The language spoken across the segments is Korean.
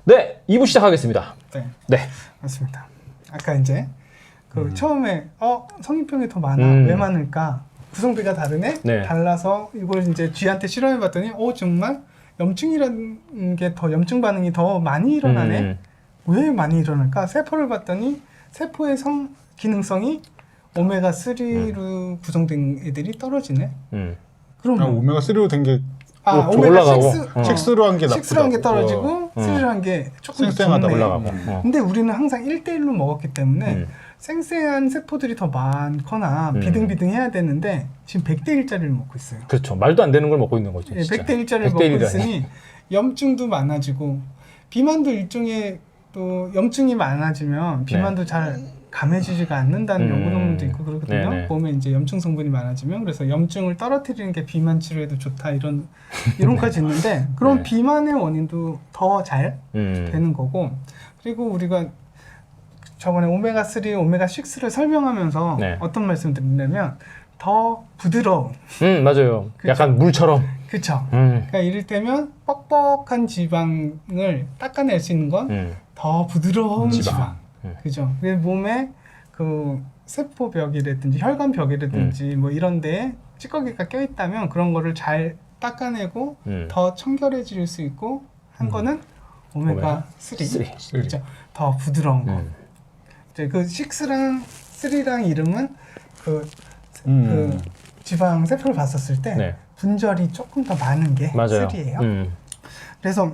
네, 2부 시작하겠습니다. 네, 네. 맞습니다. 아까 이제 그 처음에 성인병이 더 많아. 왜 많을까? 구성비가 다르네. 네. 달라서 이걸 이제 쥐한테 실험해봤더니 정말 염증이라는 게 더 염증 반응이 더 많이 일어나네. 왜 많이 일어날까? 세포를 봤더니 세포의 기능성이 오메가 3로 구성된 애들이 떨어지네. 그럼 오메가3로 된 게 오메가 올라가고 6로 한 게 나쁘다. 6로 한 게 떨어지고 3로 한 게 조금 쌩쌩하다 좋네. 올라가고. 근데 우리는 항상 1대1로 먹었기 때문에 생생한 세포들이 더 많거나 비등비등해야 되는데 지금 100대1짜리를 먹고 있어요. 그렇죠. 말도 안 되는 걸 먹고 있는 거죠. 예, 진짜. 100대1짜리를 먹고 있으니 염증도 많아지고 비만도 일종의 또 염증이 많아지면 비만도 잘 감해지지가 않는다는 연구 논문도 있고 그렇거든요. 네네. 몸에 이제 염증 성분이 많아지면 그래서 염증을 떨어뜨리는 게 비만 치료에도 좋다 이론까지 있는데 그럼 네. 비만의 원인도 더 잘 되는 거고 그리고 우리가 저번에 오메가 3, 오메가 6를 설명하면서 네. 어떤 말씀 드리냐면 더 부드러운 맞아요. 그쵸. 약간 물처럼. 그쵸. 그러니까 이를테면 뻑뻑한 지방을 닦아낼 수 있는 건 더 부드러운 지방. 그죠. 몸에 그 세포벽이라든지 혈관벽이라든지 뭐 이런 데에 찌꺼기가 껴있다면 그런 거를 잘 닦아내고 더 청결해질 수 있고 한 거는 오메가 3. 그렇죠. 더 부드러운 거. 이제 그 6랑 3랑 이름은 그 지방 세포를 봤었을 때 네. 분절이 조금 더 많은 게 맞아요. 3예요. 그래서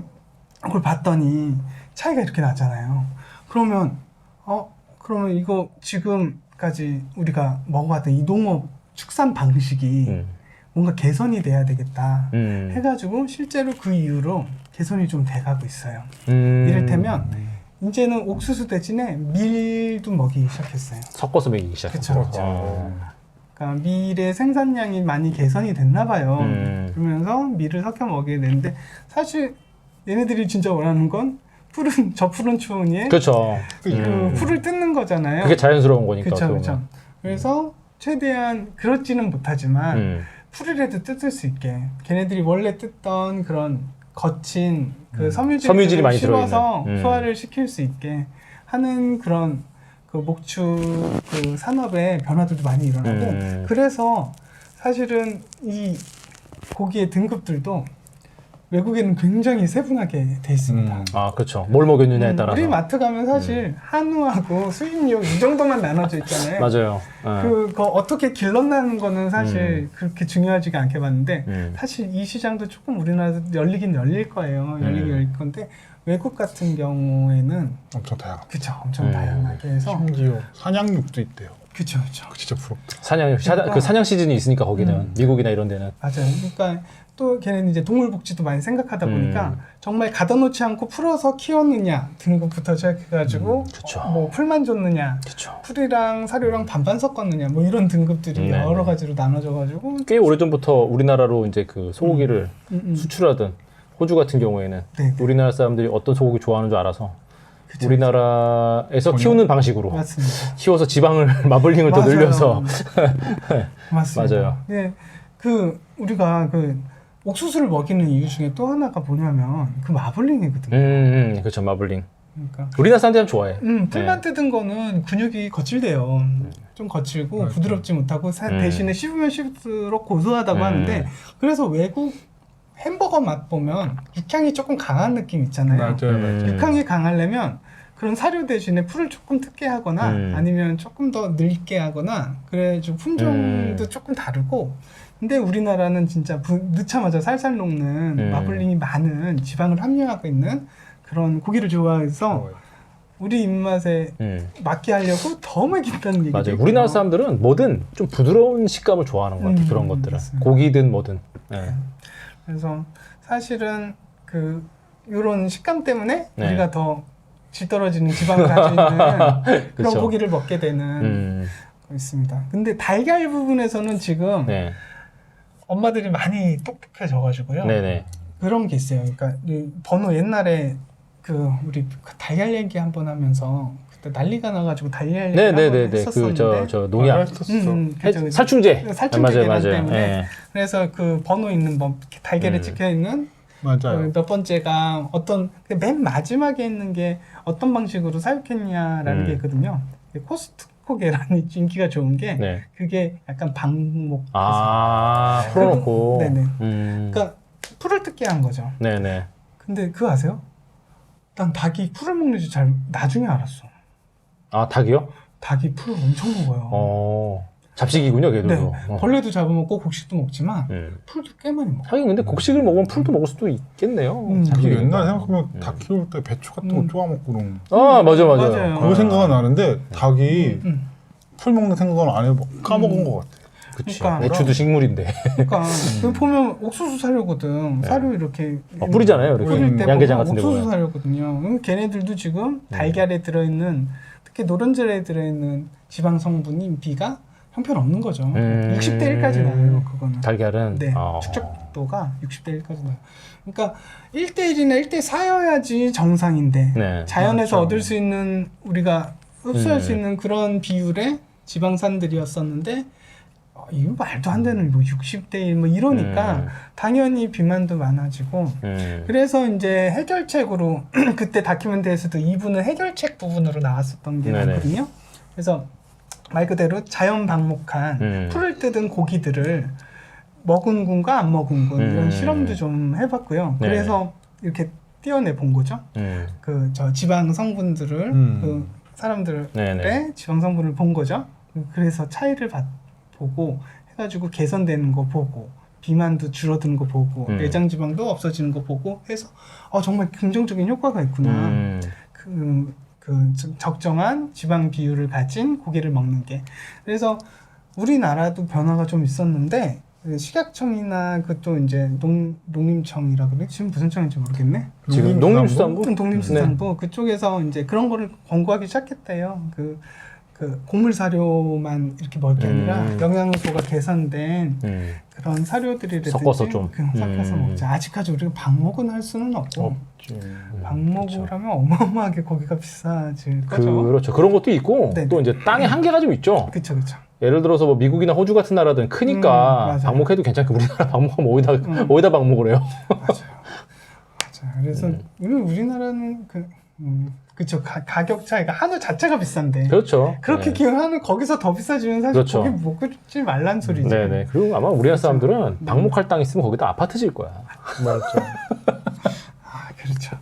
그걸 봤더니 차이가 이렇게 나잖아요. 그러면 이거 지금까지 우리가 먹어왔던 이 농업 축산 방식이 뭔가 개선이 돼야 되겠다 해가지고 실제로 그 이후로 개선이 좀 돼가고 있어요. 이를테면 이제는 옥수수 대신에 밀도 먹이기 시작했어요. 섞어서 먹이기 시작했죠. 그쵸. 그러니까 밀의 생산량이 많이 개선이 됐나 봐요. 그러면서 밀을 섞여 먹이게 되는데 사실 얘네들이 진짜 원하는 건 저 푸른 추운이에 그렇죠. 그 풀을 뜯는 거잖아요. 그게 자연스러운 거니까. 그렇죠. 그래서 최대한 그렇지는 못하지만 풀이라도 뜯을 수 있게 걔네들이 원래 뜯던 그런 거친 그 섬유질이 많이 씹어서 들어있는. 소화를 시킬 수 있게 하는 그런 그 목축 그 산업의 변화들도 많이 일어나고 그래서 사실은 이 고기의 등급들도 외국에는 굉장히 세분하게 돼 있습니다. 아, 그렇죠. 뭘 먹였느냐에 따라서. 우리 마트 가면 사실 한우하고 수입육 이 정도만 나눠져 있잖아요. 맞아요. 그거 어떻게 길러내는 거는 사실 그렇게 중요하지가 않게 봤는데 사실 이 시장도 조금 우리나라도 열리긴 열릴 거예요. 열리긴 열릴 건데 외국 같은 경우에는 엄청 다양하고. 그쵸, 엄청 다양하게 해서 심지어 사냥육도 있대요. 그쵸. 진짜 부럽다. 그 사냥 시즌이 있으니까 거기는 미국이나 이런 데는. 맞아요. 그러니까 또 걔네는 이제 동물 복지도 많이 생각하다 보니까 정말 가둬놓지 않고 풀어서 키웠느냐 등급부터 시작해가지고 뭐 풀만 줬느냐, 풀이랑 사료랑 반반 섞었느냐, 뭐 이런 등급들이 여러 가지로 나눠져가지고 꽤 오래전부터 우리나라로 이제 그 소고기를 수출하던 호주 같은 경우에는 우리나라 사람들이 어떤 소고기 좋아하는 줄 알아서 우리나라에서 키우는 방식으로 맞습니다. 키워서 지방을 마블링을 더 늘려서 맞습니다. 맞아요. 예, 그 우리가 그 옥수수를 먹이는 이유 중에 또 하나가 뭐냐면 그 마블링이거든요. 그렇죠. 마블링. 그러니까 우리나라 사람들은 좋아해. 풀만 뜯은 거는 근육이 거칠대요. 좀 거칠고 부드럽지 못하고 대신에 씹으면 씹을수록 고소하다고 하는데 그래서 외국 햄버거 맛 보면 육향이 조금 강한 느낌 있잖아요. 맞아요. 육향이 강하려면 그런 사료 대신에 풀을 조금 뜯게 하거나 아니면 조금 더 늙게 하거나 그래가지고 품종도 조금 다르고 근데 우리나라는 진짜 넣자마자 살살 녹는 마블링이 많은 지방을 함유하고 있는 그런 고기를 좋아해서 우리 입맛에 맞게 하려고 더 먹인다는 얘기죠. 맞아요. 우리나라 사람들은 뭐든 좀 부드러운 식감을 좋아하는 것 같아요. 그런 것들은. 맞습니다. 고기든 뭐든. 그래서 사실은 그 이런 식감 때문에 우리가 더 질 떨어지는 지방을 가지고 있는 그런 고기를 먹게 되는 거 있습니다. 근데 달걀 부분에서는 지금 엄마들이 많이 똑똑해져가지고요. 그런 게 있어요. 그러니까 이 번호 옛날에 그 우리 달걀 얘기 한번 하면서 그때 난리가 나가지고 달걀 얘기 한번 했었었는데 저 농약 살충제. 살충제 계란 맞아요. 때문에 그래서 그 번호 있는 뭐 달걀에 찍혀 있는 맞아요. 몇 번째가 맨 마지막에 있는 게 어떤 방식으로 사육했냐라는 게 있거든요. 코스트코 계란이 인기가 좋은 게 네. 그게 약간 방목. 풀어놓고. 네네. 그러니까 풀을 뜯게 한 거죠. 네네. 근데 그거 아세요? 난 닭이 풀을 먹는지 잘 나중에 알았어. 아, 닭이요? 닭이 풀을 엄청 먹어요. 잡식이군요, 걔도. 네. 벌레도 잡아먹고 곡식도 먹지만 풀도 꽤 많이 먹어. 하긴 근데 곡식을 먹으면 풀도 먹을 수도 있겠네요. 그 옛날에 생각하면 닭 키울 때 배추 같은 거 쪼아먹고 그런. 맞아요. 그 생각은 나는데 닭이 풀 먹는 생각은 안 해보 까먹은 것 같아. 그치. 그러니까 배추도 식물인데. 그러니까 그 보면 옥수수 사료거든. 사료 이렇게 뿌리잖아요. 이렇게. 뿌릴 때 양계장 보면 같은 데 옥수수 보면. 사료거든요. 걔네들도 지금 달걀에 들어있는 특히 노른자에 들어있는 지방 성분이 B가 형편없는 거죠. 60대 1까지 나와요. 그거는. 달걀은. 네. 축적도가 60대 1까지 나와요. 그러니까 1대 1이나 1대 4여야지 정상인데 네. 자연에서 얻을 수 있는 우리가 흡수할 수 있는 그런 비율의 지방산들이었었는데 이거 말도 안 되는 뭐 60대 1 뭐 이러니까 당연히 비만도 많아지고 그래서 이제 해결책으로 그때 다큐멘터리에서도 2부는 해결책 부분으로 나왔었던 게 많거든요. 그래서 말 그대로 자연 방목한 풀을 뜯은 고기들을 먹은 군과 안 먹은 군 이런 실험도 좀 해봤고요. 그래서 이렇게 띄어내 본 거죠. 그 저 지방 성분들을 그 사람들의 지방 성분을 본 거죠. 그래서 차이를 보고 해가지고 개선되는 거 보고 비만도 줄어드는 거 보고 내장 지방도 없어지는 거 보고 해서 정말 긍정적인 효과가 있구나. 그 적정한 지방 비율을 가진 고기를 먹는 게. 그래서 우리나라도 변화가 좀 있었는데 식약청이나 그또 이제 농림청이라 그래? 지금 무슨 청인지 모르겠네. 지금 농림수산부? 농림수산부 그쪽에서 이제 그런 거를 권고하기 시작했대요. 그 곡물 사료만 이렇게 먹을 게 아니라 영양소가 개선된 그런 사료들이라든지 섞어서 좀 섞어서 먹자. 아직까지 우리가 방목은 할 수는 없고 방목을 하면 어마어마하게 고기가 비싸질 거죠. 그렇죠. 그런 것도 있고 또 이제 땅의 한계가 좀 있죠. 그렇죠. 예를 들어서 뭐 미국이나 호주 같은 나라들은 크니까 방목해도 괜찮고 우리나라 방목하면 어디다 방목을 해요. 맞아요. 그래서 우리나라는 그쵸. 가격 차이가 한우 자체가 비싼데. 그렇죠. 그렇게 키운 한우 거기서 더 비싸지면 사실 그렇죠. 고기 먹지 말란 소리지. 네네. 그리고 아마 우리나라 사람들은 방목할 땅 있으면 거기다 아파트 질 거야. 맞죠. 그렇죠.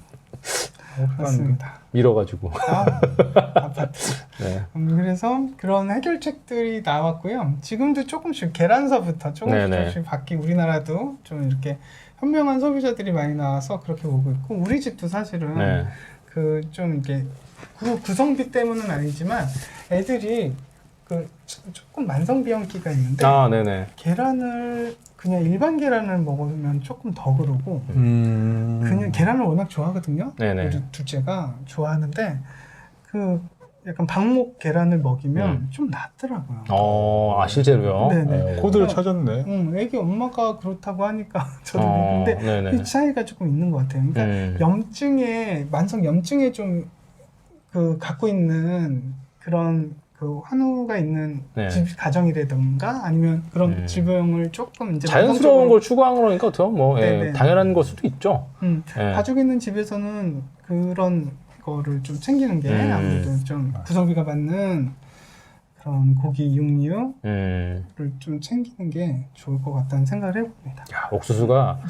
맞습니다. 밀어가지고. 아파트. 네. 그래서 그런 해결책들이 나왔고요. 지금도 조금씩 계란서부터 조금씩 바뀌고 우리나라도 좀 이렇게 현명한 소비자들이 많이 나와서 그렇게 보고 있고 우리 집도 사실은 그 좀 이렇게 구성비 때문은 아니지만 애들이 그 조금 만성비염기가 있는데 계란을 그냥 일반 계란을 먹으면 조금 더 그러고 그냥 계란을 워낙 좋아하거든요. 우리 둘째가 좋아하는데 그 약간 방목 계란을 먹이면 좀 낫더라고요. 실제로요? 네네. 코드를 찾았네. 애기 엄마가 그렇다고 하니까 저도 근데 이 차이가 조금 있는 것 같아요. 그러니까 만성 염증에 좀 그 갖고 있는 그런 그 환우가 있는 가정이라든가 아니면 그런 질병을 조금 이제 자연스러운 걸 추구한 거니까 뭐 당연한 걸 수도 있죠. 가지고 있는 집에서는 그런 거를 좀 챙기는 게 아무래도 좀 구성비가 받는 그런 고기 육류를 좀 챙기는 게 좋을 것 같다는 생각을 해봅니다. 야, 옥수수가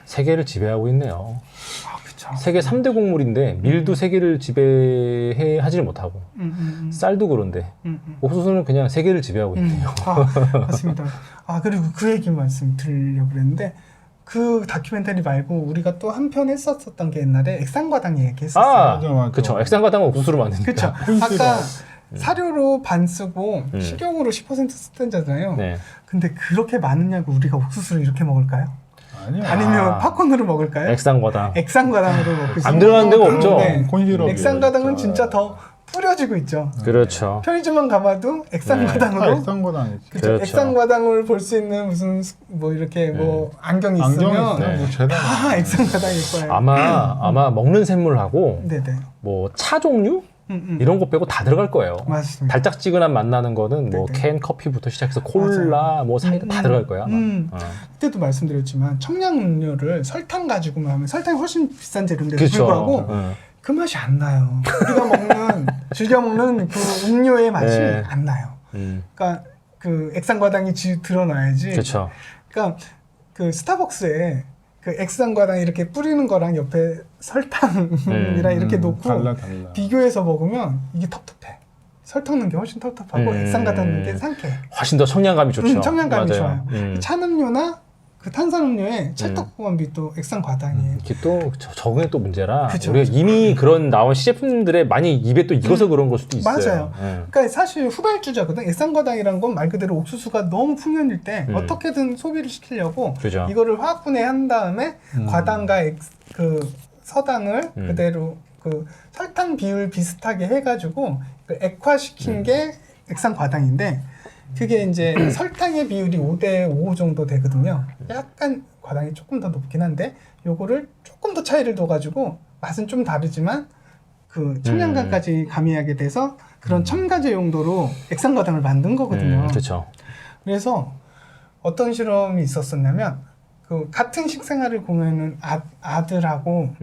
세계를 지배하고 있네요. 그렇죠. 세계 3대 곡물인데 밀도 세계를 지배하지를 못하고 쌀도 그런데 옥수수는 그냥 세계를 지배하고 있네요. 맞습니다. 그리고 그 얘기 말씀드리려고 그랬는데 그 다큐멘터리 말고 우리가 또 한 편 했었던 게 옛날에 액상과당 얘기했었어요. 그렇죠. 액상과당은 옥수수로 만드니까. 그렇죠. 아까 사료로 반 쓰고 식용으로 10% 쓰던잖아요. 근데 그렇게 많으냐고 우리가 옥수수를 이렇게 먹을까요? 아니면 팝콘으로 먹을까요? 액상과당으로 먹고 안 들어가는 데가 없죠. 액상과당은 진짜 더 뿌려지고 있죠. 그렇죠. 편의점만 가봐도 액상과당으로. 액상과당이지. 그렇죠. 액상과당을 볼 수 있는 무슨 뭐 이렇게 뭐 안경이 있으면 다 액상과당일 거예요. 아마 먹는 샘물하고 뭐 차 종류 이런 거 빼고 다 들어갈 거예요. 맞습니다. 달짝지근한 맛 나는 거는 뭐 네네. 캔 커피부터 시작해서 콜라, 뭐 사이다 다 들어갈 거야. 아마. 그때도 말씀드렸지만 청량음료를 설탕 가지고만 하면 설탕이 훨씬 비싼 재료인데도 그쵸. 불구하고 그 맛이 안 나요. 우리가 먹는 즐겨 먹는 그 음료의 맛이 네. 안 나요. 그러니까 그 액상과당이 드러나야지. 그렇죠. 그러니까 그 스타벅스에 그 액상과당 이렇게 뿌리는 거랑 옆에 설탕이랑 이렇게 놓고 달라. 비교해서 먹으면 이게 텁텁해. 설탕 넣은 게 훨씬 텁텁하고 액상과당 넣은 게 상쾌해. 훨씬 더 청량감이 좋죠. 청량감이 맞아요. 좋아요. 찬음료나 그 탄산음료에 찰떡궁합이 또 액상과당이에요. 이게 또 적응의 또 문제라 그쵸, 우리가 그쵸. 이미 그런 나온 시제품들에 많이 입에 또 익어서 그런 걸 수도 있어요. 맞아요. 그러니까 사실 후발주자거든. 액상과당이란 건 말 그대로 옥수수가 너무 풍년일 때 어떻게든 소비를 시키려고 그죠. 이거를 화학분해한 다음에 과당과 그 서당을 그대로 그 설탕 비율 비슷하게 해가지고 그 액화시킨 게 액상과당인데 그게 이제 설탕의 비율이 5대5 정도 되거든요. 약간 과당이 조금 더 높긴 한데 요거를 조금 더 차이를 둬가지고 맛은 좀 다르지만 그 청량감까지 가미하게 돼서 그런 첨가제 용도로 액상과당을 만든 거거든요. 그렇죠. 그래서 어떤 실험이 있었었냐면 그 같은 식생활을 보면은 아들하고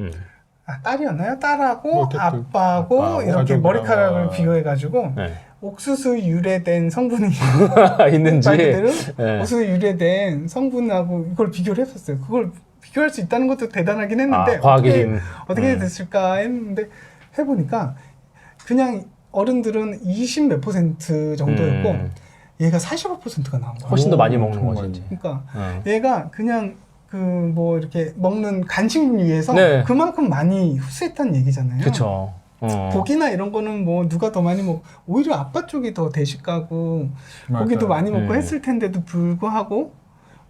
딸이었나요? 딸하고 아빠하고 이렇게 머리카락을 비교해가지고 옥수수 유래된 성분이 있는지 말 그대로 옥수수 유래된 성분하고 이걸 비교를 했었어요. 그걸 비교할 수 있다는 것도 대단하긴 했는데 어떻게 됐을까 했는데 해보니까 그냥 어른들은 20 몇 % 정도였고 얘가 45%가 나온 거야. 훨씬 더 많이 먹는 거지. 그러니까 얘가 그냥 그 뭐 이렇게 먹는 간식류에서 그만큼 많이 흡수했다는 얘기잖아요. 그렇죠. 고기나 이런 거는 뭐 누가 더 많이 먹 오히려 아빠 쪽이 더 대식가고 고기도 많이 먹고 했을 텐데도 불구하고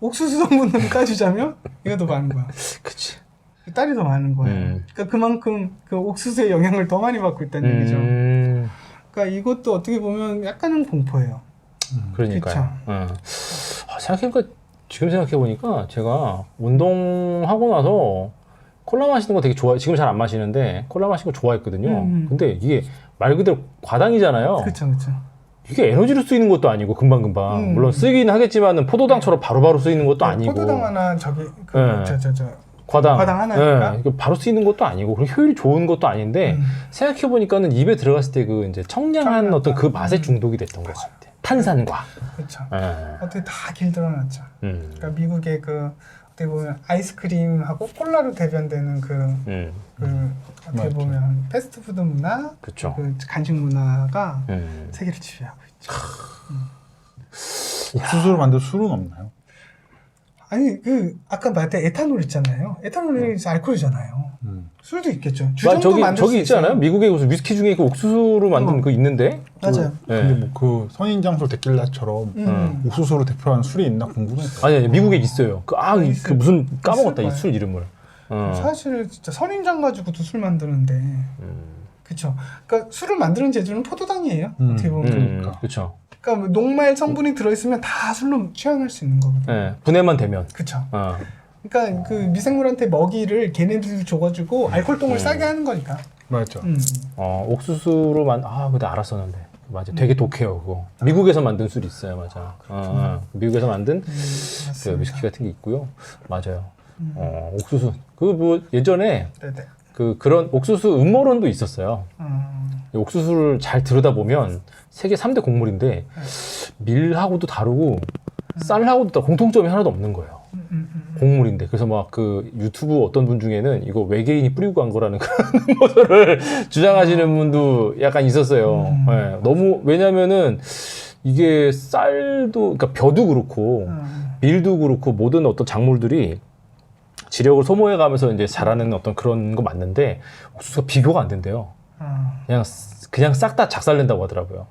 옥수수 성분으로 따지자면 얘가 더 많은 거야. 그치. 딸이 더 많은 거야. 그러니까 그만큼 그 옥수수의 영향을 더 많이 받고 있다는 얘기죠. 그러니까 이것도 어떻게 보면 약간은 공포예요. 그러니까요. 생각해보니까 지금 생각해보니까 제가 운동하고 나서 콜라 마시는 거 되게 좋아해. 지금 잘 안 마시는데 콜라 마시는 거 좋아했거든요. 근데 이게 말 그대로 과당이잖아요. 그렇죠, 그렇죠. 이게 에너지로 쓰이는 것도 아니고 금방금방. 물론 쓰이긴 하겠지만은 포도당처럼 바로바로 쓰이는 것도 아니고. 포도당 하나 저기 과당 하나니까. 바로 쓰이는 것도 아니고 그리고 효율이 좋은 것도 아닌데 생각해 보니까는 입에 들어갔을 때 그 이제 청량한 어떤 그 맛에 중독이 됐던 것 같아. 탄산과. 그렇죠. 어떻게 다 길들여놨죠. 그러니까 미국의 그 어떻게 보면 아이스크림하고 콜라로 대변되는 그 어떻게 보면 패스트푸드 문화, 그쵸. 그 간식 문화가 세계를 지배하고 있죠. 옥수수를 만들 술은 없나요? 아니 그 아까 말했던 에탄올 있잖아요. 에탄올이 알코올이잖아요. 술도 있겠죠. 저기 있지 않아요? 미국의 무슨 위스키 중에 그 옥수수로 만든 그 있는데. 맞아요. 근데 뭐 그 선인장술 데킬라처럼 옥수수로 대표하는 술이 있나 궁금했어요. 아니 미국에 있어요. 그 무슨 까먹었다 이 술 이름을. 사실 진짜 선인장 가지고도 술 만드는데. 그렇죠. 그러니까 술을 만드는 재료는 포도당이에요. 어떻게 보면. 그렇죠. 그러니까 녹말 성분이 들어있으면 다 술로 취향할 수 있는 거거든요. 네, 분해만 되면. 그렇죠. 그러니까 그 미생물한테 먹이를 걔네들이 줘가지고 알코올똥을 싸게 하는 거니까. 맞죠. 옥수수로 근데 알았었는데. 맞아. 되게 독해요, 그거. 미국에서 만든 술이 있어요, 맞아. 미국에서 만든 그 위스키 같은 게 있고요. 맞아요. 옥수수. 뭐 예전에 그런 옥수수 음모론도 있었어요. 옥수수를 잘 들여다보면 세계 3대 곡물인데 밀하고도 다르고 쌀하고도 다르고 공통점이 하나도 없는 거예요. 곡물인데. 그래서 막 그 유튜브 어떤 분 중에는 이거 외계인이 뿌리고 간 거라는 그런 것을 주장하시는 분도 약간 있었어요. 네, 너무 왜냐면은 이게 쌀도 그러니까 벼도 그렇고 밀도 그렇고 모든 어떤 작물들이 지력을 소모해 가면서 이제 자라는 어떤 그런 거 맞는데 옥수수가 비교가 안 된대요. 그냥 싹 다 작살낸다고 하더라고요.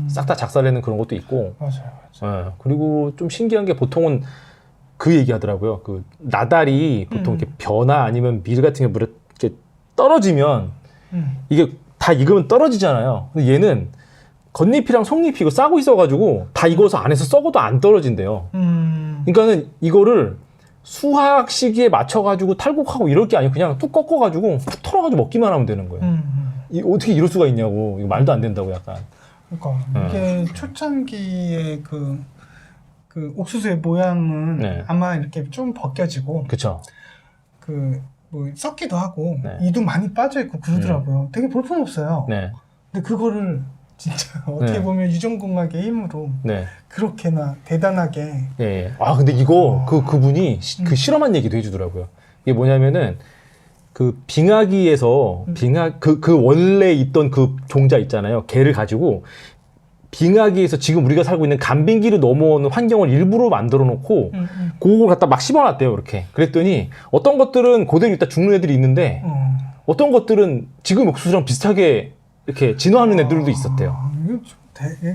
싹 다 작살내는 그런 것도 있고. 맞아요. 그리고 좀 신기한 게 보통은 그 얘기 하더라고요. 그 나달이 보통 이렇게 벼나 아니면 밀 같은 게 물에 이렇게 떨어지면 이게 다 익으면 떨어지잖아요. 근데 얘는 겉잎이랑 속잎이 이거 싸고 있어가지고 다 익어서 안에서 썩어도 안 떨어진대요. 그러니까는 이거를 수학 시기에 맞춰가지고 탈곡하고 이럴 게 아니고 그냥 뚝 꺾어가지고 푹 털어가지고 먹기만 하면 되는 거예요. 어떻게 이럴 수가 있냐고. 이거 말도 안 된다고 약간. 그러니까 이게 초창기에 그 옥수수의 모양은 네. 아마 이렇게 좀 벗겨지고 그쵸. 그 뭐 썩기도 하고 네. 이도 많이 빠져 있고 그러더라고요. 되게 볼품 없어요. 네. 근데 그거를 진짜 어떻게 네. 보면 유전공학의 힘으로 네. 그렇게나 대단하게 예, 예. 아, 근데 이거, 그분이 그 실험한 얘기도 해주더라고요. 이게 뭐냐면은, 그 빙하기에서, 그 원래 있던 그 종자 있잖아요. 걔를 가지고, 빙하기에서 지금 우리가 살고 있는 간빙기로 넘어오는 환경을 일부러 만들어 놓고, 그걸 갖다 막 심어놨대요, 이렇게. 그랬더니, 어떤 것들은 그대로 있다 죽는 애들이 있는데, 어떤 것들은 지금 옥수수랑 비슷하게 이렇게 진화하는 애들도 있었대요. 이거 좀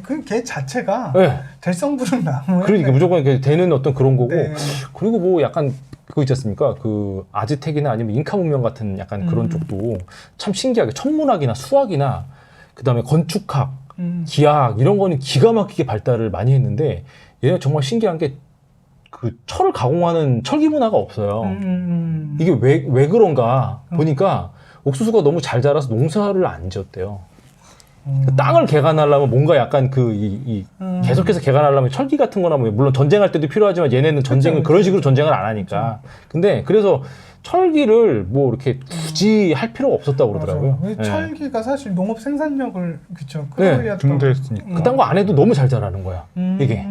그 자체가 네. 될성부른 나무에 그러니까 무조건 이렇게 되는 어떤 그런 거고, 네. 그리고 뭐 약간 그거 있지 않습니까? 그 아즈텍이나 아니면 잉카 문명 같은 약간 그런 쪽도 참 신기하게 천문학이나 수학이나 그 다음에 건축학, 기하학 이런 거는 기가 막히게 발달을 많이 했는데 얘는 정말 신기한 게 그 철을 가공하는 철기 문화가 없어요. 이게 왜 그런가 보니까 옥수수가 너무 잘 자라서 농사를 안 지었대요. 그 땅을 개간하려면 뭔가 약간 계속해서 개간하려면 철기 같은 거나 뭐 물론 전쟁할 때도 필요하지만 얘네는 전쟁을 그런 식으로 전쟁을 안 하니까. 근데 그래서 철기를 뭐 이렇게 굳이 할 필요가 없었다고 그러더라고요. 왜 예. 철기가 사실 농업 생산력을 그쵸 네, 끌어올렸던 증대했으니까. 그딴 거 안 해도 너무 잘 자라는 거야. 이게.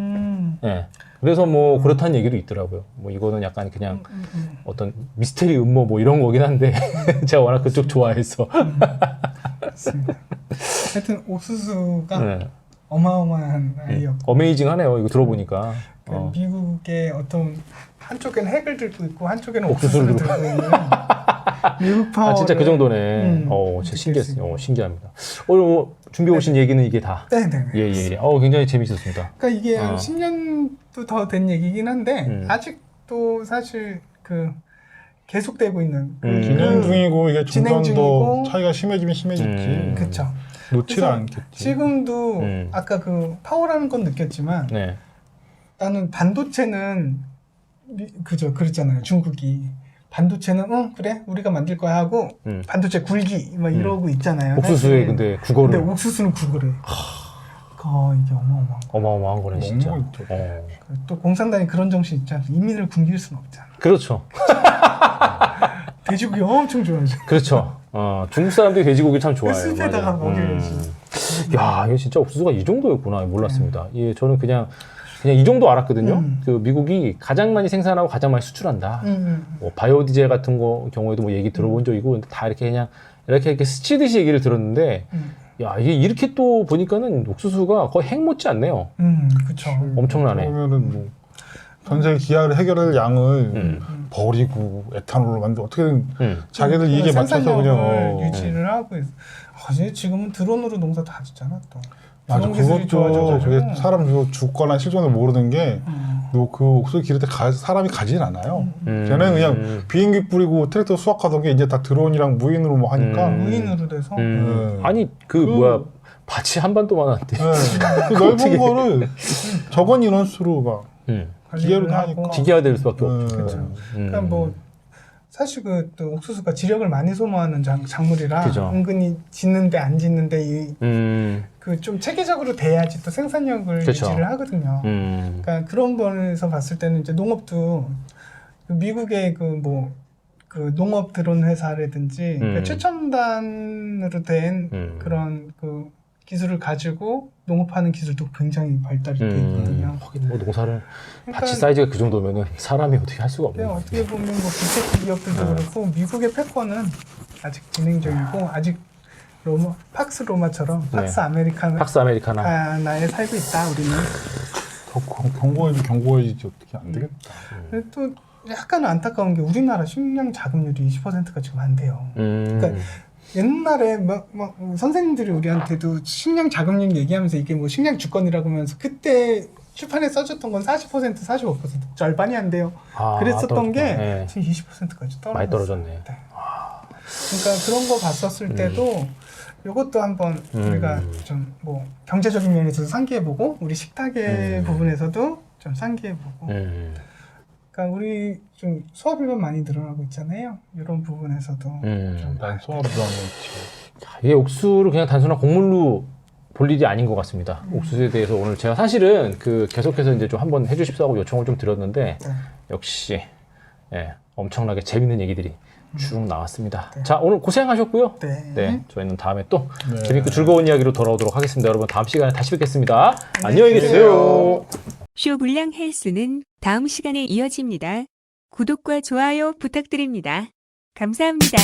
예. 그래서 뭐 그렇다는 얘기도 있더라고요. 뭐 이거는 약간 그냥 어떤 미스테리 음모 뭐 이런 거긴 한데 제가 워낙 그쪽 좋아해서. 맞습니다. 하여튼 옥수수가 네. 어마어마한 아이였고 어메이징하네요. 이거 들어보니까. 그 미국의 어떤 한쪽에는 핵을 들고 있고 한쪽에는 옥수수를 옥수수를 들고 있는 미국 파워. 아 진짜 그 정도네. 진짜 신기했어요. 신기합니다. 오늘 뭐 준비해 오신 얘기는 이게 다. 네네. 예. 굉장히 재밌었습니다. 그러니까 이게 한 10년도 더 된 얘기긴 한데 아직도 사실 그 계속되고 있는 진행 중이고 이게 진행 점점 중이고. 더 차이가 심해지면 심해졌지. 그쵸. 놓지를 그래서 않겠지. 지금도 아까 그 파워라는 건 느꼈지만 네. 나는 반도체는 그랬잖아요. 중국이 반도체는 그래 우리가 만들 거야 하고 반도체 굴기 막 이러고 있잖아요. 옥수수에 사실. 근데 국어를. 근데 옥수수는 국어를. 이게 어마어마한 거. 어마어마한 거네 진짜. 너무 있죠. 또 공산당이 그런 정신 있잖아. 인민을 굶길 수는 없잖아. 그렇죠. 돼지고기 엄청 좋아하죠. 그렇죠. 중국 사람들이 돼지고기 참 좋아해요. 숲에다가 맞아요. 먹여야지. 야, 이게 진짜 옥수수가 이 정도였구나. 몰랐습니다. 예, 저는 그냥 이 정도 알았거든요. 그 미국이 가장 많이 생산하고 가장 많이 수출한다. 뭐 바이오 디젤 같은 경우에도 뭐 얘기 들어본 적이고 다 이렇게 그냥 이렇게 스치듯이 얘기를 들었는데 야, 이게 이렇게 또 보니까는 옥수수가 거의 핵 못지 않네요. 그렇죠. 엄청나네. 그러면은 뭐 전세 기아를 해결할 양을 버리고 에탄올로 만들고 어떻게든 자기들 이익에 맞춰서 생산력을 그냥 유지를 하고 있어. 지금은 드론으로 농사 다 짓잖아 또. 맞아. 드론 기술이 그것도 좋아져가지고. 저게 사람 죽거나 실종을 모르는 게 그 옥수수 기를 때 사람이 가진 않아요. 걔는 그냥 비행기 뿌리고 트랙터 수확하던 게 이제 다 드론이랑 무인으로 뭐 하니까 무인으로 돼서 아니 뭐야 밭이 한반도만 한데. 그 넓은 거를 적은 인원수로 막 기계로 관리를 하니까. 하고. 기계화될 수밖에 없죠. 그렇죠. 그러니까 뭐 사실 또 옥수수가 지력을 많이 소모하는 작물이라 그죠. 은근히 짓는데 안 짓는데 그 좀 체계적으로 돼야지 또 생산력을 그쵸. 유지를 하거든요. 그러니까 그런 번에서 봤을 때는 이제 농업도 그 미국의 그 농업 드론 회사라든지 그러니까 최첨단으로 된 그런 그 기술을 가지고 농업하는 기술도 굉장히 발달이 돼 있거든요. 하긴 뭐 농사를 그러니까 밭이 사이즈가 그 정도면은 사람이 어떻게 할 수가 없는 그냥 거죠. 어떻게 보면 뭐 기술 기업들도 그렇고 미국의 패권은 아직 진행 중이고 아직 팍스 로마처럼 팍스 아메리카나 팍스 아메리카나. 나에 살고 있다 우리는. 경고해야지 어떻게 안 되겠다. 근데 또 약간 안타까운 게 우리나라 식량 자급률이 20%가 지금 안 돼요. 그러니까 옛날에 막 선생님들이 우리한테도 식량 자급률 얘기하면서 이게 뭐 식량 주권이라고 하면서 그때 출판에 써줬던 건 40%, 45% 절반이 안 돼요. 그랬었던 게 네. 지금 20%까지 떨어졌어요. 많이 떨어졌네. 네. 그러니까 그런 거 봤었을 때도 이것도 한번 우리가 좀 뭐 경제적인 면에서도 상기해보고 우리 식탁의 부분에서도 좀 상기해보고 그러니까 우리 좀 수업비만 많이 늘어나고 있잖아요. 이런 부분에서도 좀 난 수업도 안 했지. 이게 옥수수를 그냥 단순한 곡물로 볼 일이 아닌 것 같습니다. 옥수수에 대해서 오늘 제가 사실은 그 계속해서 이제 좀 한번 해주십사 하고 요청을 좀 드렸는데 역시 예, 엄청나게 재밌는 얘기들이 쭉 나왔습니다. 자, 오늘 고생하셨고요. 네, 저희는 다음에 또 재밌고 즐거운 이야기로 돌아오도록 하겠습니다. 여러분 다음 시간에 다시 뵙겠습니다. 안녕히 계세요. 쇼불량 헬스는 다음 시간에 이어집니다. 구독과 좋아요 부탁드립니다. 감사합니다.